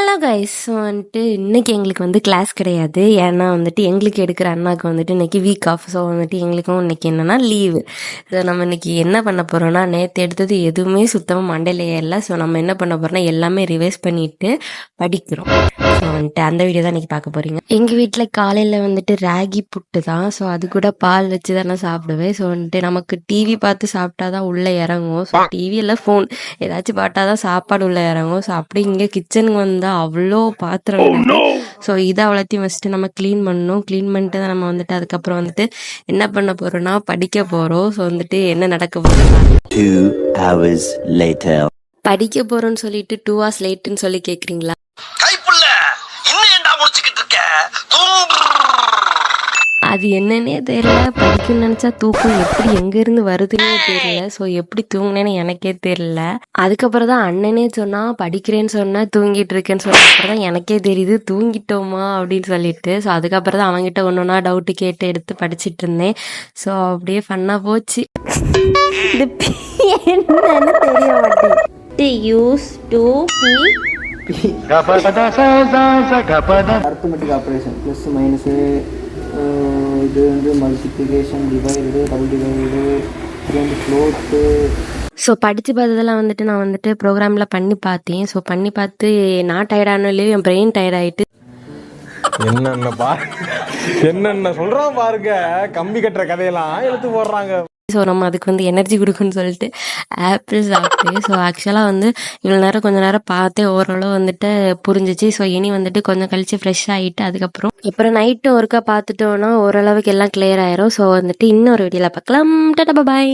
Hello guys. வந்துட்டு இன்னைக்கு எங்களுக்கு வந்து கிளாஸ் கிடையாது. ஏன்னா வந்துட்டு எங்களுக்கு எடுக்கிற அண்ணாக்கு வந்துட்டு இன்னைக்கு வீக் ஆஃப். ஸோ வந்துட்டு எங்களுக்கும் இன்னைக்கு என்னன்னா லீவு. ஸோ நம்ம இன்னைக்கு என்ன பண்ண போறோம்னா, நேற்று எடுத்தது எதுவுமே சுத்தமாக மண்டையில ஏறல. ஸோ நம்ம என்ன பண்ண போறோம்னா எல்லாமே ரிவைஸ் பண்ணிட்டு படிக்கிறோம். ஸோ வந்துட்டு அந்த வீடியோ தான் இன்னைக்கு பார்க்க போறீங்க. எங்கள் வீட்டில் காலையில் வந்துட்டு ராகி புட்டு தான். ஸோ அது கூட பால் வச்சு தானே சாப்பிடுவேன். ஸோ வந்துட்டு நமக்கு டிவி பார்த்து சாப்பிட்டா தான் உள்ளே இறங்குவோம். ஸோ டிவியில் ஃபோன் ஏதாச்சும் பார்த்தா தான் சாப்பாடு உள்ளே இறங்கும். ஸோ அப்படி இங்கே கிச்சனுக்கு வந்தால் அவ்வளோ பாத்திரம் கிடக்கு. ஸோ இதை அவ்வளோத்தையும் ஃபஸ்ட்டு நம்ம க்ளீன் பண்ணணும். க்ளீன் பண்ணிட்டு தான் நம்ம வந்துட்டு அதுக்கப்புறம் வந்துட்டு என்ன பண்ண போகிறோம்னா படிக்க போகிறோம். ஸோ வந்துட்டு என்ன நடக்க போகிறோம் 2 hours later. படிக்க போகிறோன்னு சொல்லிட்டு 2 hours லேட்டுன்னு சொல்லி கேட்குறீங்களா? கைப்புள்ள இன்னும் ஏன்டா முடிச்சுக்கிட்டு இருக்க? அது என்னன்னே தெரியல. படிக்கணும்னு நினச்சா தூக்கம் எப்படி எங்கேருந்து வருதுன்னே தெரியல. ஸோ எப்படி தூங்கினேன்னு எனக்கே தெரியல. அதுக்கப்புறம் தான் அண்ணனே சொன்னால் படிக்கிறேன்னு சொன்னால் தூங்கிட்டு இருக்கேன்னு சொன்ன அப்புறம் தான் எனக்கே தெரியுது தூங்கிட்டோமா அப்படின்னு சொல்லிட்டு. ஸோ அதுக்கப்புறம் தான் அவங்ககிட்ட ஒன்று ஒன்றா டவுட்டு கேட்டு எடுத்து படிச்சுட்டு இருந்தேன். ஸோ அப்படியே ஃபன்னாக போச்சு. இது என்னன்னு தெரிய மாட்டேங்குது. Use to be arithmetic operation plus minus, இது வந்து மல்டிப்ளிகேஷன், டிவைடு, டபுள் டிவைடு, இது வந்து ஃப்ளோட்டு. ஸோ படித்து பார்த்ததெல்லாம் வந்துட்டு நான் வந்துட்டு ப்ரோக்ராமில் பண்ணி பார்த்தேன். ஸோ பண்ணி பார்த்து நான் டயர்டானோ இல்லையோ என் பிரெயின் டயர்டாயிட்டு என்னென்ன சொல்றான் பாருங்க. கம்பி கட்டுற கதையெல்லாம் எடுத்து போடுறாங்க. ஸோ நம்ம அதுக்கு வந்து எனர்ஜி கொடுக்குன்னு சொல்லிட்டு ஆப்பிள் சாப்பிட்டு. ஸோ ஆக்சுவலாக வந்து இவ்வளோ நேரம் கொஞ்சம் நேரம் பார்த்தே ஓரளவு வந்துட்டு புரிஞ்சிச்சு. ஸோ இனி வந்துட்டு கொஞ்சம் கழிச்சு ஃப்ரெஷ் ஆகிட்டு அப்புறம் நைட்டு ஒருக்கா பார்த்துட்டோன்னா ஓரளவுக்கு எல்லாம் கிளியர் ஆயிரும். ஸோ வந்துட்டு இன்னொரு வீடியோவில் பார்க்கலாம். டாடா பாய்.